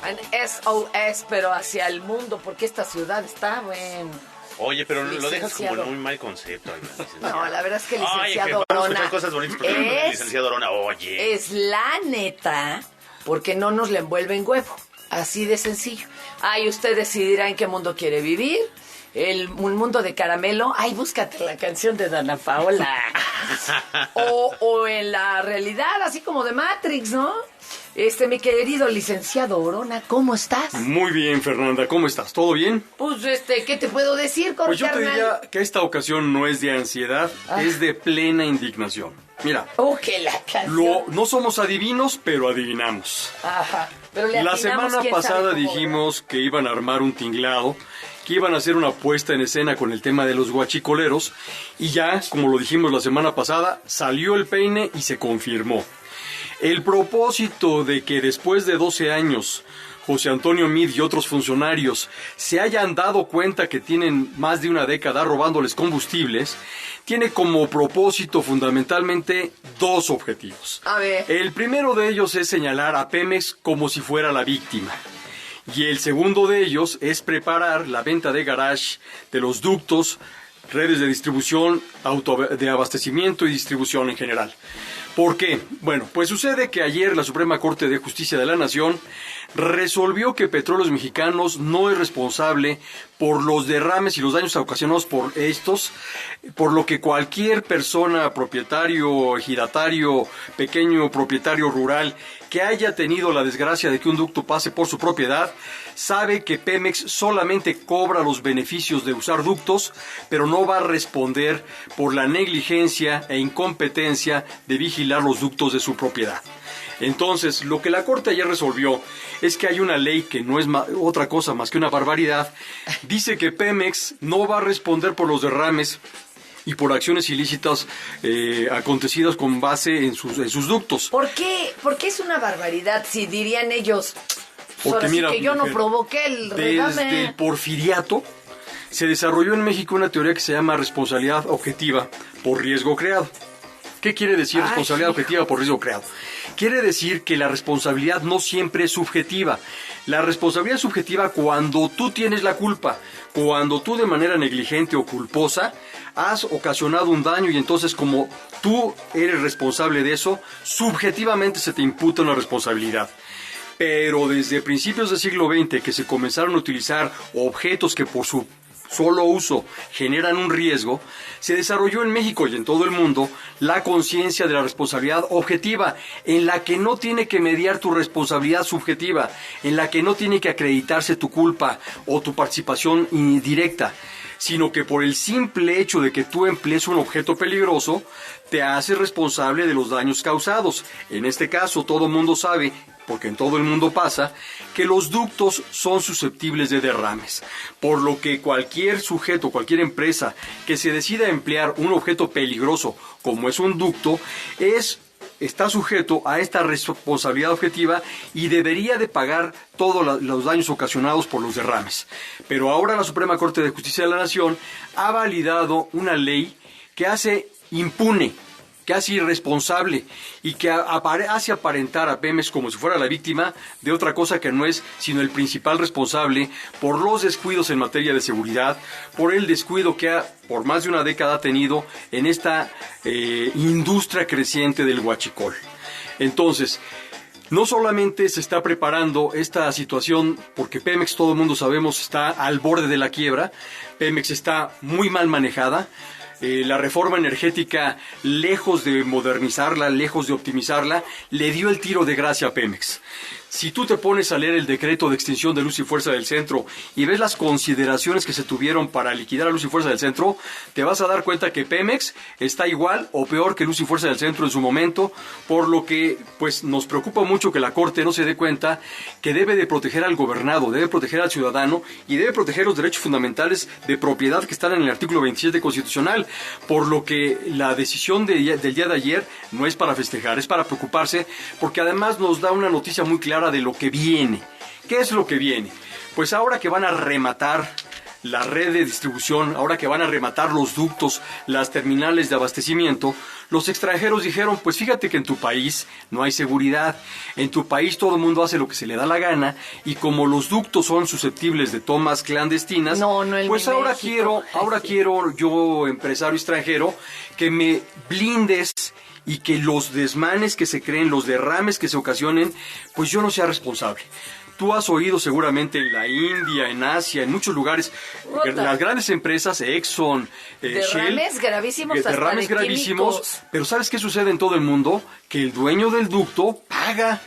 En SOS, pero hacia el mundo, porque esta ciudad está, bueno. Oye, pero lo dejas como en Licenciado. muy mal concepto. No, la verdad es que el Oye, licenciado que vamos a Orona escuchar cosas bonitas porque el licenciado Orona, oye. es la neta, porque no nos le envuelven huevo. Así de sencillo. Ay, usted decidirá en qué mundo quiere vivir. Un mundo de caramelo. Ay, búscate la canción de Dana Paola. o en la realidad, así como de Matrix, ¿no? Mi querido licenciado Orona, ¿cómo estás? Muy bien, Fernanda, ¿cómo estás? ¿Todo bien? Pues, ¿qué te puedo decir, Pues yo te carnal? diría que esta ocasión no es de ansiedad, es de plena indignación. Mira, Que la canción. no somos adivinos, pero adivinamos. Ajá. Pero le La atinamos, semana quién sabe pasada cómo, dijimos que iban a armar un tinglado, que iban a hacer una puesta en escena con el tema de los guachicoleros, y ya, como lo dijimos la semana pasada, salió el peine y se confirmó. El propósito de que después de 12 años José Antonio Meade y otros funcionarios se hayan dado cuenta que tienen más de una década robándoles combustibles, tiene como propósito fundamentalmente dos objetivos. A ver. El primero de ellos es señalar a Pemex como si fuera la víctima. Y el segundo de ellos es preparar la venta de garage de los ductos, redes de distribución, de abastecimiento y distribución en general. ¿Por qué? Bueno, pues sucede que ayer la Suprema Corte de Justicia de la Nación resolvió que Petróleos Mexicanos no es responsable por los derrames y los daños ocasionados por estos, por lo que cualquier persona, propietario, ejidatario, pequeño propietario rural que haya tenido la desgracia de que un ducto pase por su propiedad, sabe que Pemex solamente cobra los beneficios de usar ductos, pero no va a responder por la negligencia e incompetencia de vigilar los ductos de su propiedad. Entonces, lo que la Corte ayer resolvió es que hay una ley que no es otra cosa más que una barbaridad. Dice que Pemex no va a responder por los derrames y por acciones ilícitas acontecidas con base en sus ductos. ¿Por qué? ¿Por qué es una barbaridad si dirían ellos? Porque ahora sí mira, que yo no provoqué el regame. Desde el porfiriato se desarrolló en México una teoría que se llama responsabilidad objetiva por riesgo creado. ¿Qué quiere decir responsabilidad objetiva por riesgo creado? Quiere decir que la responsabilidad no siempre es subjetiva. La responsabilidad es subjetiva cuando tú tienes la culpa, cuando tú de manera negligente o culposa has ocasionado un daño y entonces como tú eres responsable de eso, subjetivamente se te imputa una responsabilidad. Pero desde principios del siglo XX que se comenzaron a utilizar objetos que por su solo uso generan un riesgo, se desarrolló en México y en todo el mundo la conciencia de la responsabilidad objetiva, en la que no tiene que mediar tu responsabilidad subjetiva, en la que no tiene que acreditarse tu culpa o tu participación indirecta, sino que por el simple hecho de que tú emplees un objeto peligroso, te haces responsable de los daños causados. En este caso, todo el mundo sabe, porque en todo el mundo pasa, que los ductos son susceptibles de derrames, por lo que cualquier sujeto, cualquier empresa que se decida emplear un objeto peligroso como es un ducto, está sujeto a esta responsabilidad objetiva y debería de pagar todos los daños ocasionados por los derrames. Pero ahora la Suprema Corte de Justicia de la Nación ha validado una ley que hace impune, que hace irresponsable y que hace aparentar a Pemex como si fuera la víctima de otra cosa que no es sino el principal responsable por los descuidos en materia de seguridad, por el descuido que por más de una década ha tenido en esta industria creciente del huachicol. Entonces, no solamente se está preparando esta situación porque Pemex, todo el mundo sabemos, está al borde de la quiebra. Pemex está muy mal manejada. La reforma energética, lejos de modernizarla, lejos de optimizarla, le dio el tiro de gracia a Pemex. Si tú te pones a leer el decreto de extinción de Luz y Fuerza del Centro y ves las consideraciones que se tuvieron para liquidar a Luz y Fuerza del Centro, te vas a dar cuenta que Pemex está igual o peor que Luz y Fuerza del Centro en su momento, por lo que pues nos preocupa mucho que la Corte no se dé cuenta que debe de proteger al gobernado, debe proteger al ciudadano y debe proteger los derechos fundamentales de propiedad que están en el artículo 27 constitucional, por lo que la decisión del día de ayer no es para festejar, es para preocuparse, porque además nos da una noticia muy clara de lo que viene. ¿Qué es lo que viene? Pues ahora que van a rematar la red de distribución, ahora que van a rematar los ductos, las terminales de abastecimiento, los extranjeros dijeron, pues fíjate que en tu país no hay seguridad, en tu país todo el mundo hace lo que se le da la gana, y como los ductos son susceptibles de tomas clandestinas, pues ahora quiero yo, empresario extranjero, que me blindes y que los desmanes que se creen, los derrames que se ocasionen, pues yo no sea responsable. Tú has oído seguramente en la India, en Asia, en muchos lugares, las grandes empresas, Exxon, derrames Shell, gravísimos, derrames hasta de gravísimos, químicos. pero ¿sabes qué sucede en todo el mundo? Que el dueño del ducto paga.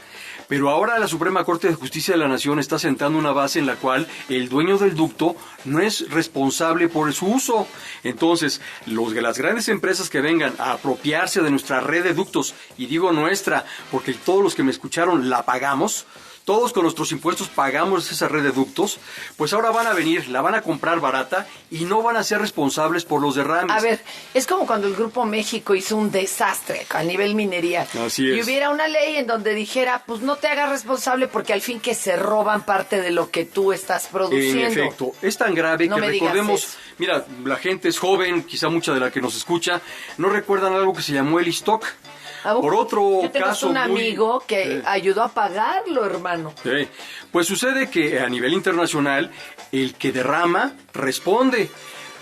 Pero ahora la Suprema Corte de Justicia de la Nación está sentando una base en la cual el dueño del ducto no es responsable por su uso. Entonces, las grandes empresas que vengan a apropiarse de nuestra red de ductos, y digo nuestra, porque todos los que me escucharon la pagamos, todos con nuestros impuestos pagamos esa red de ductos, pues ahora van a venir, la van a comprar barata y no van a ser responsables por los derrames. A ver, es como cuando el Grupo México hizo un desastre a nivel minería. Así es. Y hubiera una ley en donde dijera, pues no te hagas responsable porque al fin que se roban parte de lo que tú estás produciendo. En efecto, es tan grave No que me digas recordemos, eso. mira, la gente es joven, quizá mucha de la que nos escucha, no recuerdan algo que se llamó el stock. Por otro yo tengo caso un amigo que ayudó a pagarlo, hermano. Sí. Pues sucede que a nivel internacional el que derrama responde,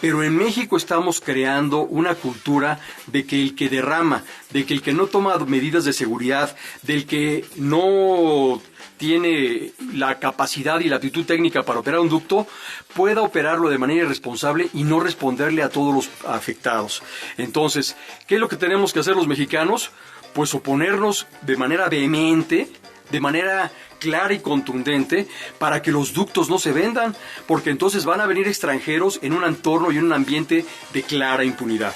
pero en México estamos creando una cultura de que el que derrama, de que el que no toma medidas de seguridad, del que no tiene la capacidad y la aptitud técnica para operar un ducto, pueda operarlo de manera irresponsable y no responderle a todos los afectados. Entonces, ¿qué es lo que tenemos que hacer los mexicanos? Pues oponernos de manera vehemente, de manera clara y contundente, para que los ductos no se vendan, porque entonces van a venir extranjeros en un entorno y en un ambiente de clara impunidad.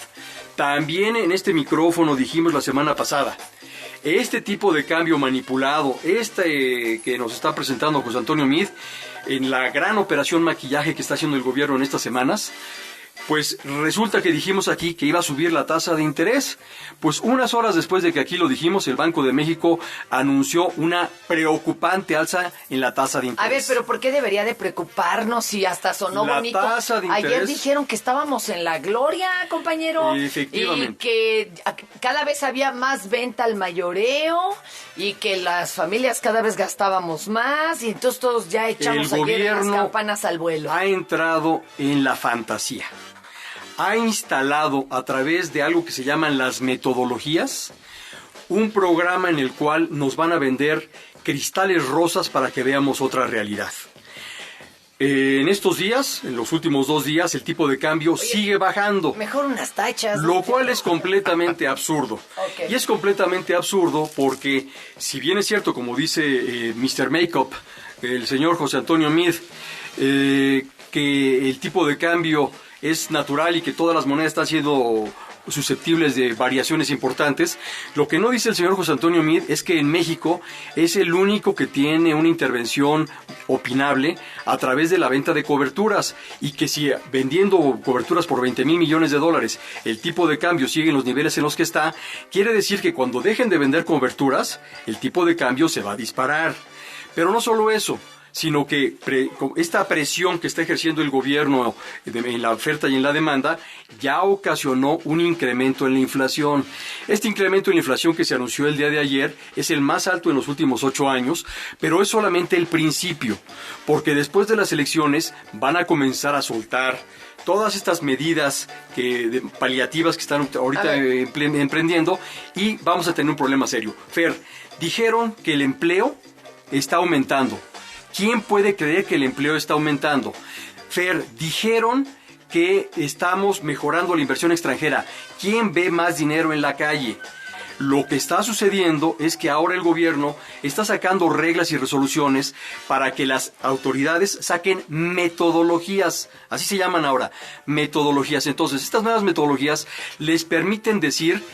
También en este micrófono dijimos la semana pasada, este tipo de cambio manipulado, que nos está presentando José Antonio Meade, en la gran operación maquillaje que está haciendo el gobierno en estas semanas, pues resulta que dijimos aquí que iba a subir la tasa de interés. Pues unas horas después de que aquí lo dijimos, el Banco de México anunció una preocupante alza en la tasa de interés. A ver, pero ¿por qué debería de preocuparnos si hasta sonó bonito? Tasa de interés. Ayer dijeron que estábamos en la gloria, compañero. Efectivamente. Y que cada vez había más venta al mayoreo y que las familias cada vez gastábamos más y entonces todos ya echamos ayer las campanas al vuelo. Ha entrado en la fantasía. Ha instalado a través de algo que se llaman las metodologías, un programa en el cual nos van a vender cristales rosas para que veamos otra realidad. En estos días, en los últimos 2 días, el tipo de cambio sigue bajando. Mejor unas tachas. Lo cual es completamente absurdo. Okay. Y es completamente absurdo porque, si bien es cierto, como dice Mr. Makeup, el señor José Antonio Meade, que el tipo de cambio es natural y que todas las monedas están siendo susceptibles de variaciones importantes, lo que no dice el señor José Antonio Meade es que en México es el único que tiene una intervención opinable a través de la venta de coberturas, y que si vendiendo coberturas por 20,000 millones de dólares el tipo de cambio sigue en los niveles en los que está, quiere decir que cuando dejen de vender coberturas el tipo de cambio se va a disparar. Pero no solo eso, sino que esta presión que está ejerciendo el gobierno en la oferta y en la demanda ya ocasionó un incremento en la inflación. Este incremento en la inflación que se anunció el día de ayer es el más alto en los últimos 8 años, pero es solamente el principio, porque después de las elecciones van a comenzar a soltar todas estas medidas paliativas que están ahorita emprendiendo, y vamos a tener un problema serio. Fer, dijeron que el empleo está aumentando. ¿Quién puede creer que el empleo está aumentando? Fer, dijeron que estamos mejorando la inversión extranjera. ¿Quién ve más dinero en la calle? Lo que está sucediendo es que ahora el gobierno está sacando reglas y resoluciones para que las autoridades saquen metodologías. Así se llaman ahora, metodologías. Entonces, estas nuevas metodologías les permiten decir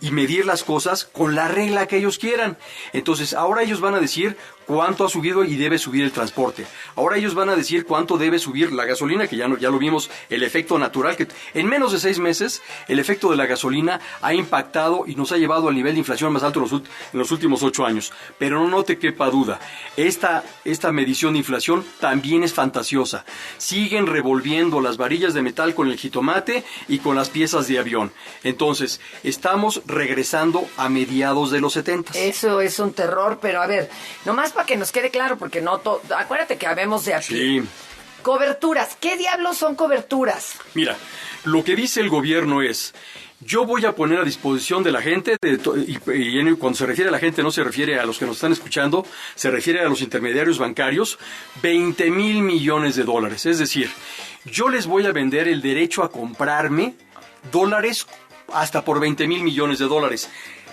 y medir las cosas con la regla que ellos quieran. Entonces, ahora ellos van a decir cuánto ha subido y debe subir el transporte. Ahora ellos van a decir cuánto debe subir la gasolina, que ya lo vimos, el efecto natural, que en menos de 6 meses el efecto de la gasolina ha impactado y nos ha llevado al nivel de inflación más alto en los últimos 8 años. Pero no te quepa duda, esta medición de inflación también es fantasiosa. Siguen revolviendo las varillas de metal con el jitomate y con las piezas de avión. Entonces, estamos regresando a mediados de los 70. Eso es un terror, pero a ver, nomás para que nos quede claro, porque no acuérdate que habemos de aquí. Sí. Coberturas, ¿qué diablos son coberturas? Mira, lo que dice el gobierno es: yo voy a poner a disposición de la gente, y cuando se refiere a la gente no se refiere a los que nos están escuchando, se refiere a los intermediarios bancarios, 20,000 millones de dólares. Es decir, yo les voy a vender el derecho a comprarme dólares hasta por 20,000 millones de dólares.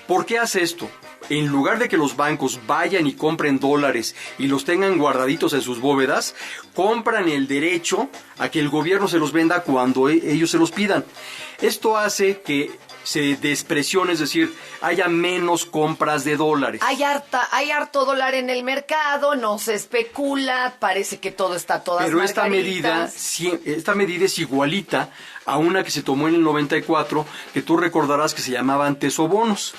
¿Por qué hace esto? En lugar de que los bancos vayan y compren dólares y los tengan guardaditos en sus bóvedas, compran el derecho a que el gobierno se los venda cuando ellos se los pidan. Esto hace que se despresione, es decir, haya menos compras de dólares. Hay harto dólar en el mercado, no se especula, parece que todo está todas Pero margaritas. esta medida es igualita a una que se tomó en el 94, que tú recordarás que se llamaban tesobonos.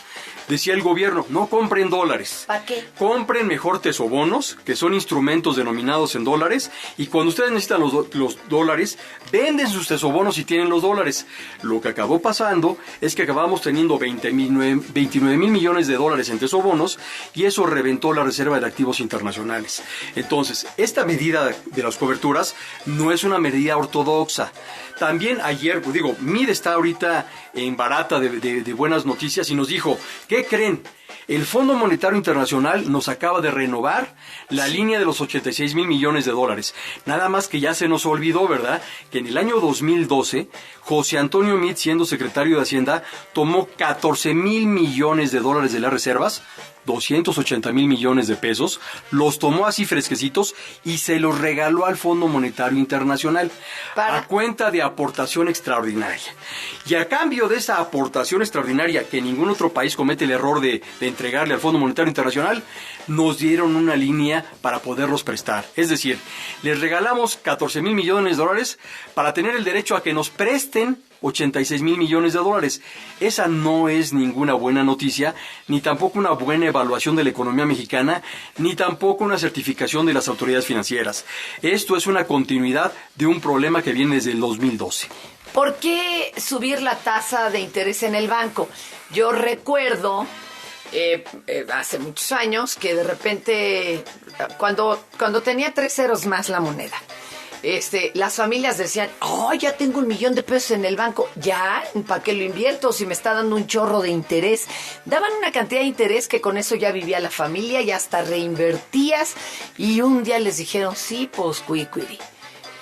Decía el gobierno, no compren dólares. ¿Para qué? Compren mejor tesobonos, que son instrumentos denominados en dólares, y cuando ustedes necesitan los dólares, venden sus tesobonos y tienen los dólares. Lo que acabó pasando es que acabamos teniendo 29,000 millones de dólares en tesobonos, y eso reventó la reserva de activos internacionales. Entonces, esta medida de las coberturas no es una medida ortodoxa. También ayer, MID está ahorita en barata de buenas noticias y nos dijo, ¿qué creen? El Fondo Monetario Internacional nos acaba de renovar la línea de los 86,000 millones de dólares. Nada más que ya se nos olvidó, ¿verdad? Que en el año 2012, José Antonio Meade, siendo secretario de Hacienda, tomó 14,000 millones de dólares de las reservas, 280,000 millones de pesos, los tomó así fresquecitos y se los regaló al Fondo Monetario Internacional a cuenta de aportación extraordinaria. Y a cambio de esa aportación extraordinaria, que ningún otro país comete el error de entregarle al Fondo Monetario Internacional, nos dieron una línea para poderlos prestar. Es decir, les regalamos 14,000 millones de dólares para tener el derecho a que nos presten 86,000 millones de dólares. Esa no es ninguna buena noticia, ni tampoco una buena evaluación de la economía mexicana, ni tampoco una certificación de las autoridades financieras. Esto es una continuidad de un problema que viene desde el 2012. ¿Por qué subir la tasa de interés en el banco? Yo recuerdo hace muchos años que de repente, cuando tenía 3 ceros más la moneda, las familias decían, ya tengo 1,000,000 de pesos en el banco. Ya, ¿para qué lo invierto si me está dando un chorro de interés? Daban una cantidad de interés que con eso ya vivía la familia y hasta reinvertías. Y un día les dijeron, sí, pues cuicuiri.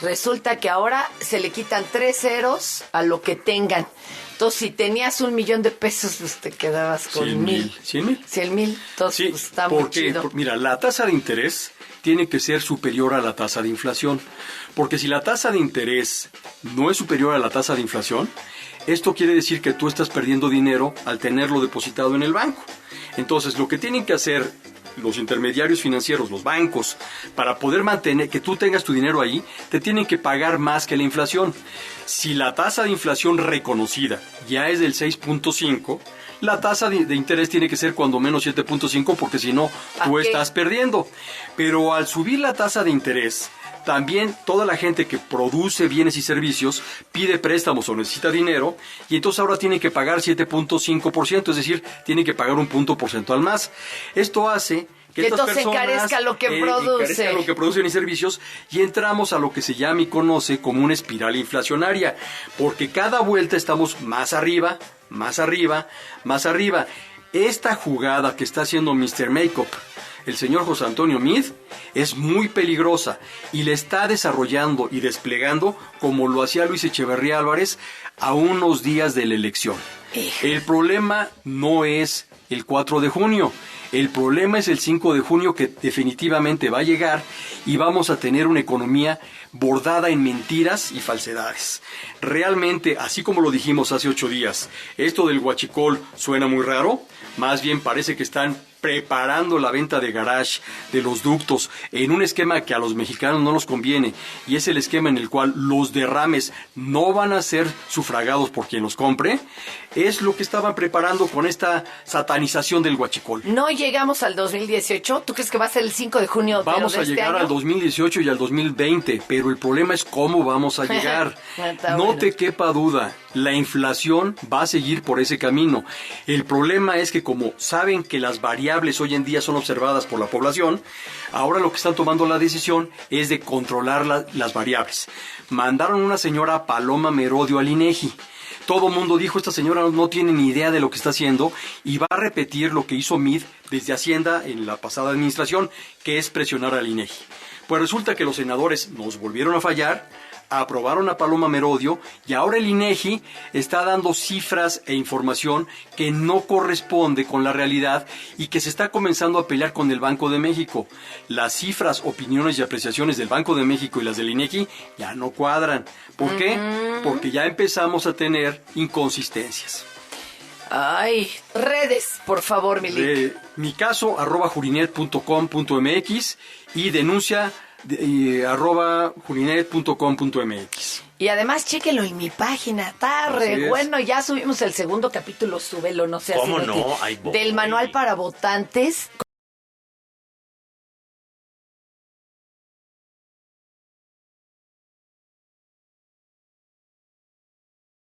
Resulta que ahora se le quitan 3 ceros a lo que tengan. Entonces, si tenías 1,000,000 de pesos, pues te quedabas con 1,000. 100,000. Entonces, sí, pues, está muy chido. Mira, la tasa de interés tiene que ser superior a la tasa de inflación. Porque si la tasa de interés no es superior a la tasa de inflación, esto quiere decir que tú estás perdiendo dinero al tenerlo depositado en el banco. Entonces, lo que tienen que hacer los intermediarios financieros, los bancos, para poder mantener que tú tengas tu dinero ahí, te tienen que pagar más que la inflación. Si la tasa de inflación reconocida ya es del 6.5, la tasa de interés tiene que ser cuando menos 7.5, porque si no, tú estás perdiendo. Pero al subir la tasa de interés, también toda la gente que produce bienes y servicios pide préstamos o necesita dinero, y entonces ahora tiene que pagar 7.5%, es decir, tiene que pagar un punto porcentual más. Esto hace que entonces encarezca lo que produce. Encarezca lo que producen y servicios, y entramos a lo que se llama y conoce como una espiral inflacionaria, porque cada vuelta estamos más arriba, más arriba, más arriba. Esta jugada que está haciendo Mr. Makeup, el señor José Antonio Meade, es muy peligrosa y le está desarrollando y desplegando como lo hacía Luis Echeverría Álvarez a unos días de la elección. El problema no es el 4 de junio, el problema es el 5 de junio, que definitivamente va a llegar y vamos a tener una economía bordada en mentiras y falsedades. Realmente, así como lo dijimos hace 8 días, esto del huachicol suena muy raro, más bien parece que están preparando la venta de garage, de los ductos, en un esquema que a los mexicanos no nos conviene, y es el esquema en el cual los derrames no van a ser sufragados por quien los compre, es lo que estaban preparando con esta satanización del huachicol. No llegamos al 2018. ¿Tú crees que va a ser el 5 de junio Vamos de a este llegar año? al 2018 y al 2020, pero el problema es cómo vamos a llegar. Está No bueno. te quepa duda, la inflación va a seguir por ese camino. El problema es que como saben que las variables hoy en día son observadas por la población, ahora lo que están tomando la decisión es de controlar las variables. Mandaron una señora Paloma Merodio al INEGI. Todo el mundo dijo, esta señora no tiene ni idea de lo que está haciendo y va a repetir lo que hizo Meade desde Hacienda en la pasada administración, que es presionar al INEGI. Pues resulta que los senadores nos volvieron a fallar, aprobaron a Paloma Merodio y ahora el INEGI está dando cifras e información que no corresponde con la realidad y que se está comenzando a pelear con el Banco de México. Las cifras, opiniones y apreciaciones del Banco de México y las del INEGI ya no cuadran. ¿Por qué? Porque ya empezamos a tener inconsistencias. Ay, redes, por favor, Milik. Mi caso, @jurinet.com.mx y denuncia @jurinet.com.mx. Y además, chéquenlo en mi página. Está re bueno. Ya subimos el segundo capítulo, súbelo, no sé. ¿Cómo así no? Ahí voy. del manual para votantes.